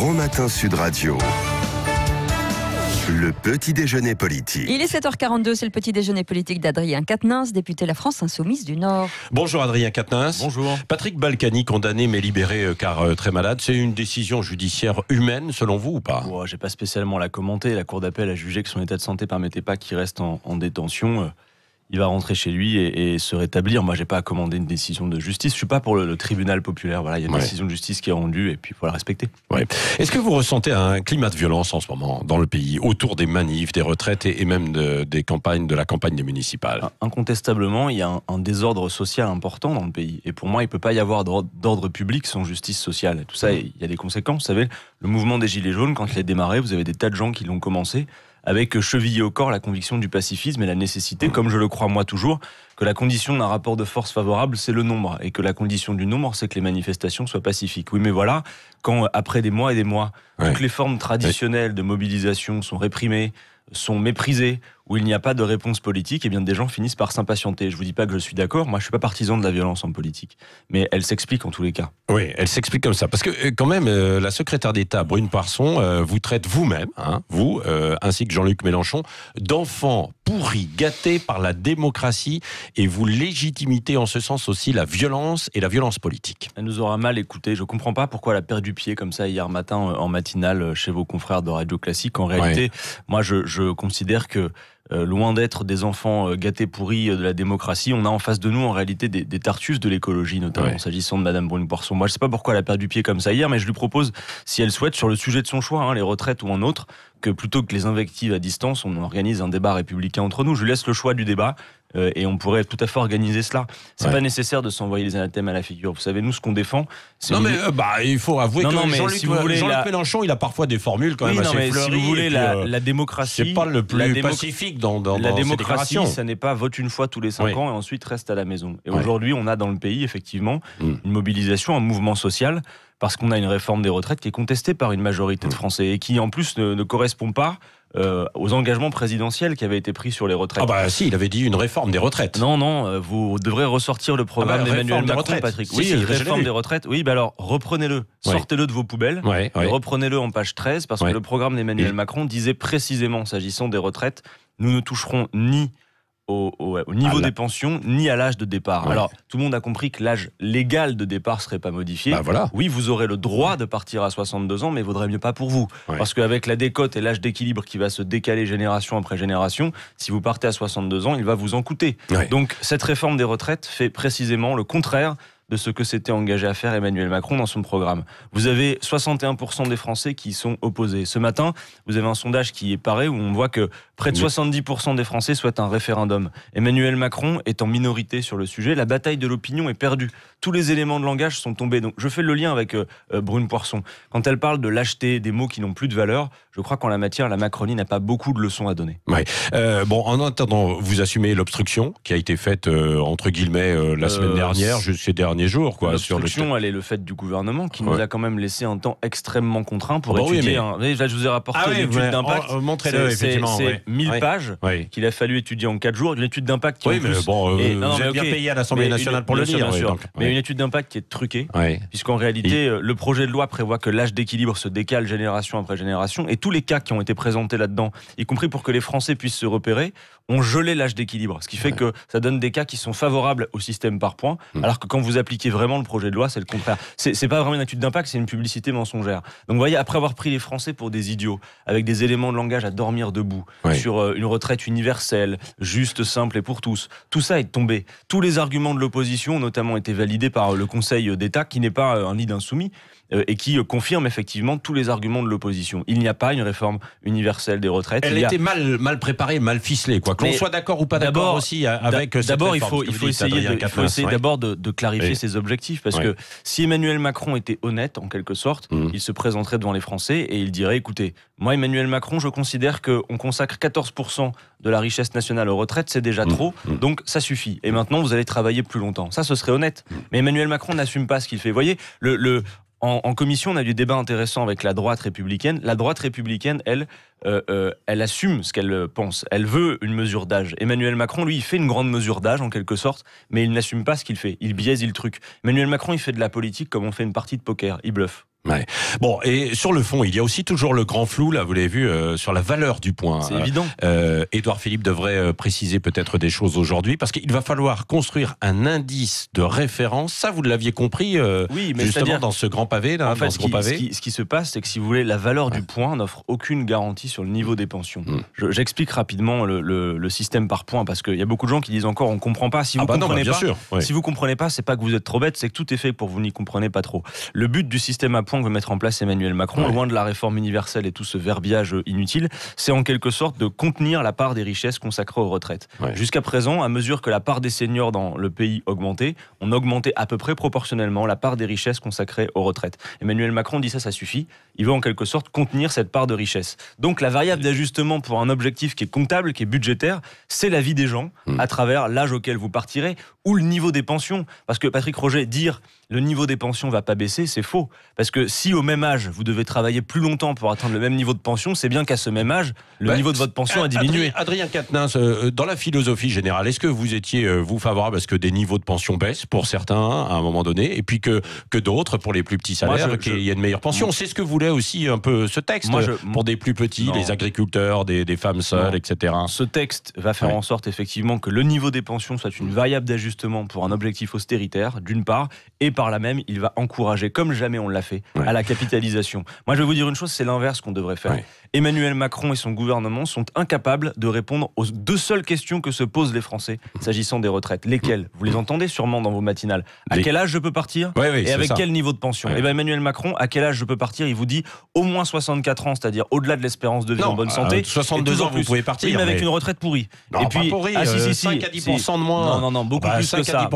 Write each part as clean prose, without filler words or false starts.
Grand Matin Sud Radio. Le petit déjeuner politique. Il est 7h42, c'est le petit déjeuner politique d'Adrien Quatennens, député La France Insoumise du Nord. Bonjour Adrien Quatennens. Bonjour. Patrick Balkany, condamné mais libéré car très malade, c'est une décision judiciaire humaine selon vous ou pas? J'ai pas spécialement à la commenter. La Cour d'appel a jugé que son état de santé permettait pas qu'il reste en détention. Il va rentrer chez lui et se rétablir. Moi, j'ai pas à commander une décision de justice. Je suis pas pour le tribunal populaire. Voilà, il y a une décision de justice qui est rendue et puis il faut la respecter. Ouais. Est-ce que vous ressentez un climat de violence en ce moment dans le pays, autour des manifs, des retraites et même de la campagne des municipales? Incontestablement, il y a un désordre social important dans le pays. Et pour moi, il peut pas y avoir d'ordre public sans justice sociale. Et tout ça, il y a des conséquences. Vous savez, le mouvement des Gilets jaunes, quand il a démarré, vous avez des tas de gens qui l'ont commencé avec chevillé au corps la conviction du pacifisme et la nécessité, comme je le crois moi toujours, que la condition d'un rapport de force favorable, c'est le nombre, et que la condition du nombre, c'est que les manifestations soient pacifiques. Oui, mais voilà, quand après des mois et des mois, toutes les formes traditionnelles de mobilisation sont réprimées, sont méprisées, où il n'y a pas de réponse politique, et bien des gens finissent par s'impatienter. Je vous dis pas que je suis d'accord, moi je suis pas partisan de la violence en politique, mais elle s'explique en tous les cas. Oui, elle s'explique comme ça, parce que quand même, la secrétaire d'État Brune Poirson vous traite vous-même, vous, ainsi que Jean-Luc Mélenchon, d'enfants pourris, gâtés par la démocratie, et vous légitimez en ce sens aussi la violence et la violence politique. Elle nous aura mal écouté. Je comprends pas pourquoi elle a perdu pied comme ça hier matin en matinale chez vos confrères de Radio Classique. En réalité, moi je considère que loin d'être des enfants gâtés pourris de la démocratie, on a en face de nous en réalité des Tartus de l'écologie, notamment s'agissant de Madame Brune Poirson. Moi je sais pas pourquoi elle a perdu pied comme ça hier, mais je lui propose, si elle souhaite, sur le sujet de son choix, les retraites ou un autre, que plutôt que les invectives à distance, on organise un débat républicain entre nous. Je lui laisse le choix du débat et on pourrait tout à fait organiser cela. C'est pas nécessaire de s'envoyer les anathèmes à la figure. Vous savez, nous, ce qu'on défend, c'est... il faut avouer que Jean-Luc Mélenchon, il a parfois des formules quand même assez fleuries. Si vous voulez, la démocratie... C'est pas le plus pacifique dans la démocratie, ça n'est pas vote une fois tous les 5 ans et ensuite reste à la maison. Et aujourd'hui, on a dans le pays, effectivement, une mobilisation, un mouvement social, parce qu'on a une réforme des retraites qui est contestée par une majorité de Français et qui, en plus, ne correspond pas aux engagements présidentiels qui avaient été pris sur les retraites. Si, il avait dit une réforme des retraites. Non, vous devrez ressortir le programme d'Emmanuel Macron, Patrick. Oui, réforme des retraites. Oui, alors reprenez-le, sortez-le de vos poubelles et reprenez-le en page 13, parce que le programme d'Emmanuel Macron disait précisément, s'agissant des retraites, nous ne toucherons ni au niveau des pensions, ni à l'âge de départ. Alors, tout le monde a compris que l'âge légal de départ ne serait pas modifié. Oui, vous aurez le droit de partir à 62 ans, mais il vaudrait mieux pas pour vous. Parce qu'avec la décote et l'âge d'équilibre qui va se décaler génération après génération, si vous partez à 62 ans, il va vous en coûter. Donc, cette réforme des retraites fait précisément le contraire de ce que s'était engagé à faire Emmanuel Macron dans son programme. Vous avez 61% des Français qui y sont opposés. Ce matin, vous avez un sondage qui est pareil où on voit que près de 70% des Français souhaitent un référendum. Emmanuel Macron est en minorité sur le sujet. La bataille de l'opinion est perdue. Tous les éléments de langage sont tombés. Donc, je fais le lien avec Brune Poirson. Quand elle parle de lâcheté, des mots qui n'ont plus de valeur, je crois qu'en la matière, la Macronie n'a pas beaucoup de leçons à donner. En attendant, vous assumez l'obstruction qui a été faite, entre guillemets, la semaine dernière, ces derniers jours. L'obstruction, elle est le fait du gouvernement qui nous a quand même laissé un temps extrêmement contraint pour étudier. Là, je vous ai rapporté une étude d'impact. Montrez-le, effectivement. C'est 1000 pages qu'il a fallu étudier en 4 jours. Une étude d'impact qui vous êtes bien payé à l'Assemblée nationale pour le lire. Bien sûr. Mais une étude d'impact qui est truquée, puisqu'en réalité, le projet de loi prévoit que l'âge d'équilibre se décale génération après génération, et tous les cas qui ont été présentés là-dedans, y compris pour que les Français puissent se repérer, ont gelé l'âge d'équilibre. Ce qui fait que ça donne des cas qui sont favorables au système par points, alors que quand vous appliquez vraiment le projet de loi, c'est le contraire. C'est pas vraiment une étude d'impact, c'est une publicité mensongère. Donc vous voyez, après avoir pris les Français pour des idiots, avec des éléments de langage à dormir debout, sur une retraite universelle, juste, simple et pour tous, tout ça est tombé. Tous les arguments de l'opposition ont notamment été validés par le Conseil d'État, qui n'est pas un lit d'insoumis, et qui confirme effectivement tous les arguments de l'opposition. Il n'y a pas une réforme universelle des retraites. Elle était mal préparée, mal ficelée, quoi. Que l'on soit d'accord ou pas d'accord aussi avec cette réforme. D'abord, il faut essayer d'abord de clarifier ses objectifs, parce que si Emmanuel Macron était honnête, en quelque sorte, il se présenterait devant les Français et il dirait, écoutez, moi, Emmanuel Macron, je considère qu'on consacre 14% de la richesse nationale aux retraites, c'est déjà trop, donc ça suffit. Et maintenant, vous allez travailler plus longtemps. Ça, ce serait honnête. Mais Emmanuel Macron n'assume pas ce qu'il fait. Vous voyez, en commission, on a eu des débats intéressants avec la droite républicaine. La droite républicaine, elle assume ce qu'elle pense. Elle veut une mesure d'âge. Emmanuel Macron, lui, il fait une grande mesure d'âge, en quelque sorte, mais il n'assume pas ce qu'il fait. Il biaise le truc. Emmanuel Macron, il fait de la politique comme on fait une partie de poker. Il bluffe. Ouais. Bon, et sur le fond, il y a aussi toujours le grand flou, là, vous l'avez vu, sur la valeur du point. C'est évident. Édouard Philippe devrait préciser peut-être des choses aujourd'hui, parce qu'il va falloir construire un indice de référence. Ça, vous l'aviez compris, oui, mais justement, dans ce grand pavé, là, en fait, ce qui se passe, c'est que si vous voulez, la valeur du point n'offre aucune garantie sur le niveau des pensions. J'explique rapidement le système par points, parce qu'il y a beaucoup de gens qui disent encore on comprend pas. Si vous comprenez pas, si vous comprenez pas, c'est pas que vous êtes trop bête, c'est que tout est fait pour que vous n'y comprenez pas trop. Le but du système à points que veut mettre en place Emmanuel Macron, loin de la réforme universelle et tout ce verbiage inutile, c'est en quelque sorte de contenir la part des richesses consacrées aux retraites. Jusqu'à présent, à mesure que la part des seniors dans le pays augmentait, on augmentait à peu près proportionnellement la part des richesses consacrées aux retraites. Emmanuel Macron dit ça suffit. Il veut en quelque sorte contenir cette part de richesse. Donc la variable d'ajustement pour un objectif qui est comptable, qui est budgétaire, c'est la vie des gens à travers l'âge auquel vous partirez ou le niveau des pensions. Parce que Patrick Roget, dire le niveau des pensions va pas baisser, c'est faux. Parce que si au même âge, vous devez travailler plus longtemps pour atteindre le même niveau de pension, c'est bien qu'à ce même âge, le niveau de votre pension a diminué. Adrien Quatennens, dans la philosophie générale, est-ce que vous étiez, vous, favorable à ce que des niveaux de pension baissent pour certains à un moment donné, et puis que d'autres, pour les plus petits salaires, qu'il y ait une meilleure pension? C'est ce que voulait aussi un peu ce texte, pour des plus petits, les agriculteurs, des femmes seules, etc. Ce texte va faire en sorte effectivement que le niveau des pensions soit une variable d'ajustement pour un objectif austéritaire, d'une part, et par là même, il va encourager, comme jamais on l'a fait, à la capitalisation. Moi, je vais vous dire une chose, c'est l'inverse qu'on devrait faire. Emmanuel Macron et son gouvernement sont incapables de répondre aux deux seules questions que se posent les Français s'agissant des retraites. Lesquelles? Vous les entendez sûrement dans vos matinales. À quel âge je peux partir? Et avec quel niveau de pension? Et Emmanuel Macron, à quel âge je peux partir? Il vous dit au moins 64 ans, c'est-à-dire au-delà de l'espérance de vie en bonne santé. 62 ans, vous pouvez partir. Oui, mais avec une retraite pourrie. Non, et puis, pas pourrie, 5 à 10% de moins. Non, beaucoup plus que ça.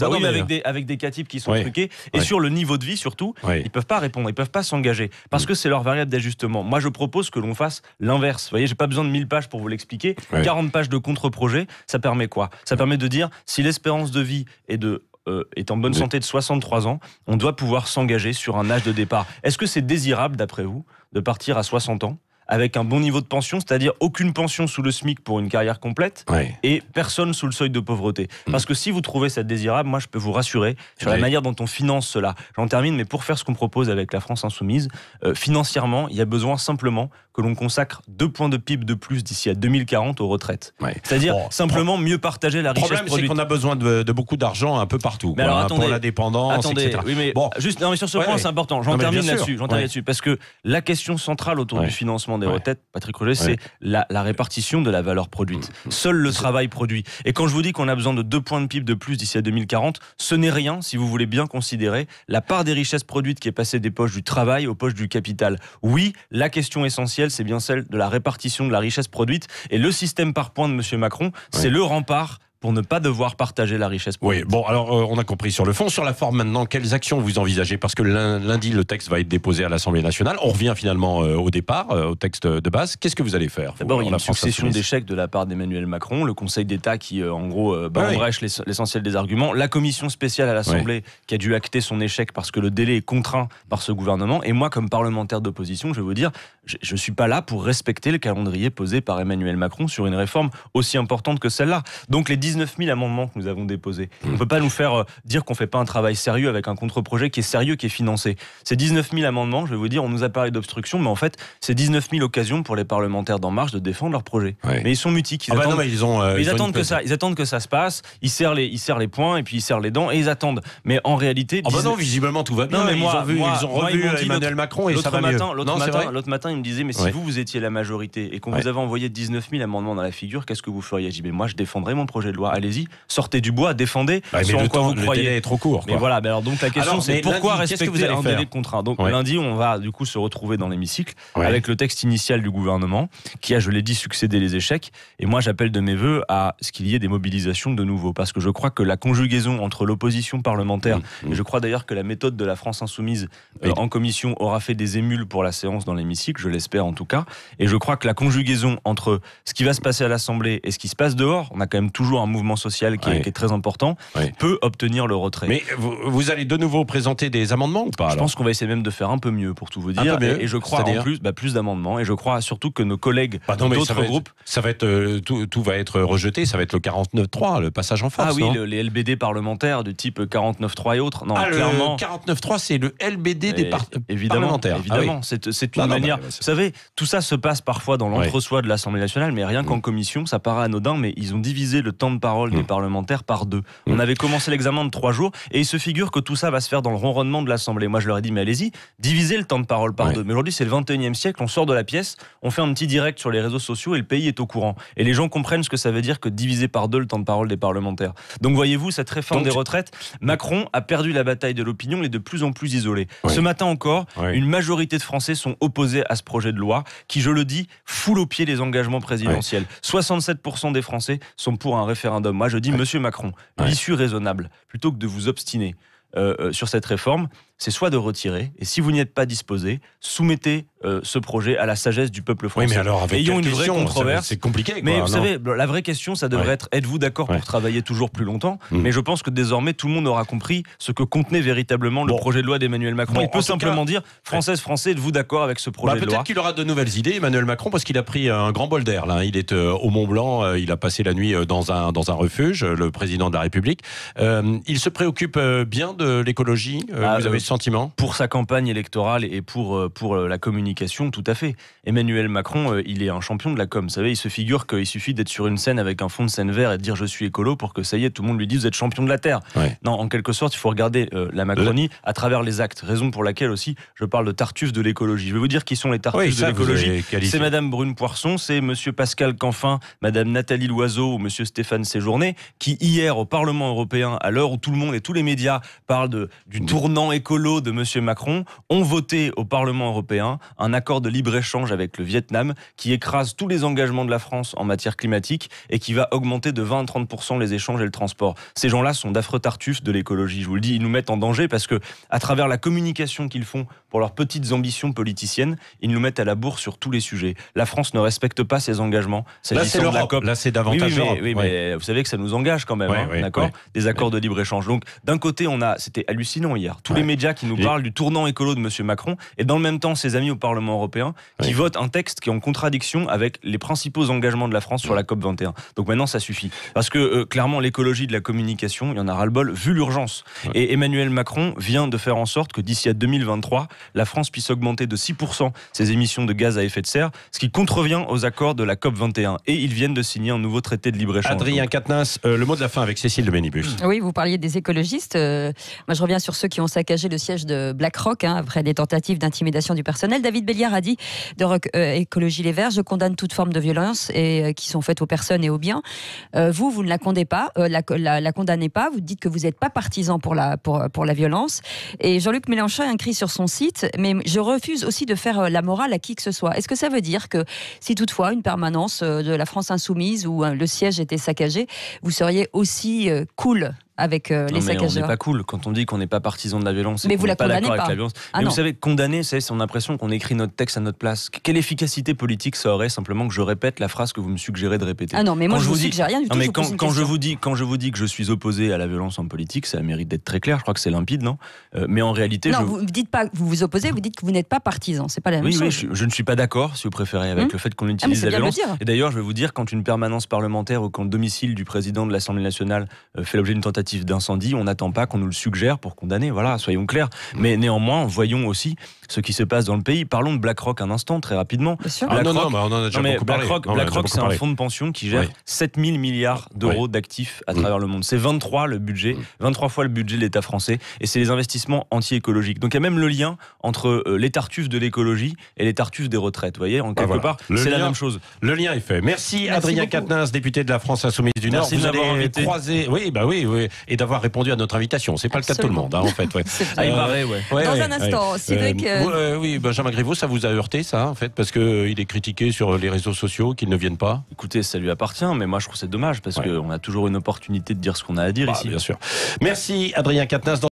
Oui, mais avec des cas types qui sont truqués. Et sur le niveau de vie, surtout, ils peuvent pas répondre, ils peuvent pas s'engager. Parce que c'est leur variable d'ajustement. Moi, je propose que l'on fasse l'inverse. Vous voyez, j'ai pas besoin de 1000 pages pour vous l'expliquer. 40 pages de contre-projet, ça permet quoi? Ça permet de dire, si l'espérance de vie est en bonne santé de 63 ans, on doit pouvoir s'engager sur un âge de départ. Est-ce que c'est désirable, d'après vous, de partir à 60 ans avec un bon niveau de pension, c'est-à-dire aucune pension sous le SMIC pour une carrière complète et personne sous le seuil de pauvreté? Parce que si vous trouvez ça désirable, moi je peux vous rassurer sur la manière dont on finance cela. J'en termine, mais pour faire ce qu'on propose avec la France Insoumise, financièrement, il y a besoin simplement que l'on consacre 2 points de PIB de plus d'ici à 2040 aux retraites. C'est-à-dire simplement mieux partager la richesse produite. Le problème, c'est qu'on a besoin de beaucoup d'argent un peu partout. Mais alors, attendez, pour la dépendance, etc. Oui, mais sur ce point, c'est important. J'en termine là-dessus. Parce que la question centrale autour du financement des retraites, Patrick Roget, c'est la répartition de la valeur produite. Seul le travail produit. Et quand je vous dis qu'on a besoin de 2 points de PIB de plus d'ici à 2040, ce n'est rien si vous voulez bien considérer la part des richesses produites qui est passée des poches du travail aux poches du capital. Oui, la question essentielle, c'est bien celle de la répartition de la richesse produite. Et le système par points de M. Macron, c'est le rempart pour ne pas devoir partager la richesse produite. Oui, bon, alors on a compris sur le fond. Sur la forme maintenant, quelles actions vous envisagez? Parce que lundi, le texte va être déposé à l'Assemblée nationale. On revient finalement au départ, au texte de base. Qu'est-ce que vous allez faire? D'abord, il y a une succession d'échecs de la part d'Emmanuel Macron. Le Conseil d'État qui, en gros, embrèche l'essentiel des arguments. La commission spéciale à l'Assemblée qui a dû acter son échec parce que le délai est contraint par ce gouvernement. Et moi, comme parlementaire d'opposition, je vais vous dire, je ne suis pas là pour respecter le calendrier posé par Emmanuel Macron sur une réforme aussi importante que celle-là. Donc les 19 000 amendements que nous avons déposés, on ne peut pas nous faire dire qu'on ne fait pas un travail sérieux avec un contre-projet qui est sérieux, qui est financé. Ces 19 000 amendements, je vais vous dire, on nous a parlé d'obstruction, mais en fait, c'est 19 000 occasions pour les parlementaires d'En Marche de défendre leur projet. Mais ils sont mutiques. Ils attendent que ça se passe, ils serrent les poings et puis ils serrent les dents et ils attendent. Mais en réalité... visiblement tout va bien. Ils ont revu Emmanuel Macron et ça va mieux. L'autre matin, il me disait, mais si vous étiez la majorité et qu'on vous avait envoyé 19 000 amendements dans la figure, qu'est-ce que vous feriez? J'ai dit, mais moi je défendrais mon projet de loi. Allez-y, sortez du bois, défendez sur en quoi vous croyez. Le délai est trop court. Mais voilà, alors donc la question c'est pourquoi respecter un délai contraint? Donc lundi, on va du coup se retrouver dans l'hémicycle avec le texte initial du gouvernement qui a, je l'ai dit, succédé les échecs. Et moi, j'appelle de mes vœux à ce qu'il y ait des mobilisations de nouveau, parce que je crois que la conjugaison entre l'opposition parlementaire, et je crois d'ailleurs que la méthode de la France Insoumise en commission aura fait des émules pour la séance dans l'hémicycle, je l'espère en tout cas. Et je crois que la conjugaison entre ce qui va se passer à l'Assemblée et ce qui se passe dehors, on a quand même toujours un mouvement social qui est très important, peut obtenir le retrait. Mais vous allez de nouveau présenter des amendements ou pas? Je pense qu'on va essayer même de faire un peu mieux, pour tout vous dire. Et je crois en plus d'amendements. Et je crois surtout que nos collègues d'autres groupes... Ça va être, tout va être rejeté, ça va être le 49.3, le passage en force. Ah oui, les LBD parlementaires du type 49.3 et autres. Non, clairement. Le 49.3, c'est le LBD des parlementaires. Évidemment, c'est une manière... Vous savez, tout ça se passe parfois dans l'entre-soi de l'Assemblée nationale, mais rien qu'en commission, ça paraît anodin, mais ils ont divisé le temps de parole des parlementaires par 2. On avait commencé l'examen de 3 jours, et il se figure que tout ça va se faire dans le ronronnement de l'Assemblée. Moi, je leur ai dit, mais allez-y, divisez le temps de parole par 2. Mais aujourd'hui, c'est le 21e siècle, on sort de la pièce, on fait un petit direct sur les réseaux sociaux, et le pays est au courant. Et les gens comprennent ce que ça veut dire que diviser par 2 le temps de parole des parlementaires. Donc, voyez-vous, cette réforme des retraites, Macron a perdu la bataille de l'opinion, il est de plus en plus isolé. Ce matin encore, une majorité de Français sont opposés à ce projet de loi qui, je le dis, foule au pied les engagements présidentiels. 67% des Français sont pour un référendum. Moi, je dis, Monsieur Macron, l'issue raisonnable, plutôt que de vous obstiner sur cette réforme, c'est soit de retirer, et si vous n'y êtes pas disposé, soumettez ce projet à la sagesse du peuple français. Oui, mais alors avec ayons une vraie controverse. C'est compliqué. Mais vous savez, la vraie question, ça devrait être, êtes-vous d'accord pour travailler toujours plus longtemps? Mais je pense que désormais, tout le monde aura compris ce que contenait véritablement le projet de loi d'Emmanuel Macron. Il peut simplement dire, Françaises, Français, êtes-vous d'accord avec ce projet de loi? Peut-être qu'il aura de nouvelles idées, Emmanuel Macron, parce qu'il a pris un grand bol d'air. Là. Il est au Mont-Blanc, il a passé la nuit dans un refuge, le président de la République. Il se préoccupe bien de l'écologie, vous avez ce sentiment? Pour sa campagne électorale et pour la communication, tout à fait. Emmanuel Macron, il est un champion de la com. Vous savez, il se figure qu'il suffit d'être sur une scène avec un fond de scène vert et de dire je suis écolo pour que ça y est, tout le monde lui dise vous êtes champion de la Terre. Non, en quelque sorte, il faut regarder la Macronie à travers les actes. Raison pour laquelle aussi, je parle de Tartuffe de l'écologie. Je vais vous dire qui sont les Tartuffes de l'écologie. C'est Madame Brune Poirson, c'est Monsieur Pascal Canfin, Madame Nathalie Loiseau ou Monsieur Stéphane Séjourné, qui hier au Parlement européen, à l'heure où tout le monde et tous les médias parlent du tournant écolo de Monsieur Macron, ont voté au Parlement européen un accord de libre-échange avec le Vietnam qui écrase tous les engagements de la France en matière climatique et qui va augmenter de 20 à 30% les échanges et le transport. Ces gens-là sont d'affreux tartuffes de l'écologie. Je vous le dis, ils nous mettent en danger parce que, à travers la communication qu'ils font pour leurs petites ambitions politiciennes, ils nous mettent à la bourre sur tous les sujets. La France ne respecte pas ses engagements. Là, c'est l'Europe. Là, c'est davantage l'Europe. Mais vous savez que ça nous engage quand même, d'accord ? Des accords de libre-échange. Donc, d'un côté, c'était hallucinant hier. Tous les médias qui nous parlent du tournant écolo de Monsieur Macron et dans le même temps, ses amis au Parlement européen qui votent un texte qui est en contradiction avec les principaux engagements de la France sur la COP21. Donc maintenant, ça suffit. Parce que clairement, l'écologie de la communication, il y en a ras-le-bol, vu l'urgence. Et Emmanuel Macron vient de faire en sorte que d'ici à 2023, la France puisse augmenter de 6% ses émissions de gaz à effet de serre, ce qui contrevient aux accords de la COP21. Et ils viennent de signer un nouveau traité de libre-échange. Adrien Quatennens, le mot de la fin avec Cécile de Ménibus. Oui, vous parliez des écologistes. Moi, je reviens sur ceux qui ont saccagé le siège de BlackRock après des tentatives d'intimidation du personnel. David Béliard a dit de Écologie Les Verts, je condamne toute forme de violence qui sont faites aux personnes et aux biens. Vous ne la condamnez pas, la condamnez pas. Vous dites que vous n'êtes pas partisan pour la violence. Et Jean-Luc Mélenchon a écrit sur son site, mais je refuse aussi de faire la morale à qui que ce soit. Est-ce que ça veut dire que si toutefois une permanence de la France Insoumise où le siège était saccagé, vous seriez aussi cool avec les saccageurs? On n'est pas cool quand on dit qu'on n'est pas partisan de la violence. Mais vous la condamnez pas. Avec la violence. Mais vous savez, condamner, c'est on a l'impression qu'on écrit notre texte à notre place. Quelle efficacité politique ça aurait simplement que je répète la phrase que vous me suggérez de répéter? Ah non, mais moi je vous suggère rien du tout. Mais quand je vous dis que je suis opposé à la violence en politique, ça mérite d'être très clair. Je crois que c'est limpide, non? Mais en réalité, vous ne dites pas que vous vous opposez, vous dites que vous n'êtes pas partisan. C'est pas la même chose. Oui, je ne suis pas d'accord, si vous préférez, avec le fait qu'on utilise la violence. Et d'ailleurs, je vais vous dire, quand une permanence parlementaire ou quand le domicile du président de l'Assemblée nationale fait l'objet d'une tentative d'incendie, on n'attend pas qu'on nous le suggère pour condamner, voilà, soyons clairs. Mais néanmoins, voyons aussi ce qui se passe dans le pays. Parlons de BlackRock un instant, très rapidement. BlackRock, on en a déjà beaucoup parlé. BlackRock, c'est un fonds de pension qui gère 7 000 milliards d'euros d'actifs à travers le monde. C'est 23 fois le budget de l'État français, et c'est les investissements anti-écologiques. Donc il y a même le lien entre les tartuffes de l'écologie et les tartuffes des retraites. Vous voyez, en quelque part, c'est la même chose. Le lien est fait. Merci Adrien Quatennens, député de la France Insoumise du Nord. Merci de m'avoir invité. Oui, et d'avoir répondu à notre invitation. C'est pas le cas de tout le monde, en fait. Il paraît, Dans un instant, Cédric. Oui, Benjamin Griveaux, ça vous a heurté, ça, en fait, parce qu'il est critiqué sur les réseaux sociaux, qu'ils ne viennent pas? Écoutez, ça lui appartient, mais moi je trouve c'est dommage, parce qu'on a toujours une opportunité de dire ce qu'on a à dire ici. Bien sûr. Merci Adrien Quatennens.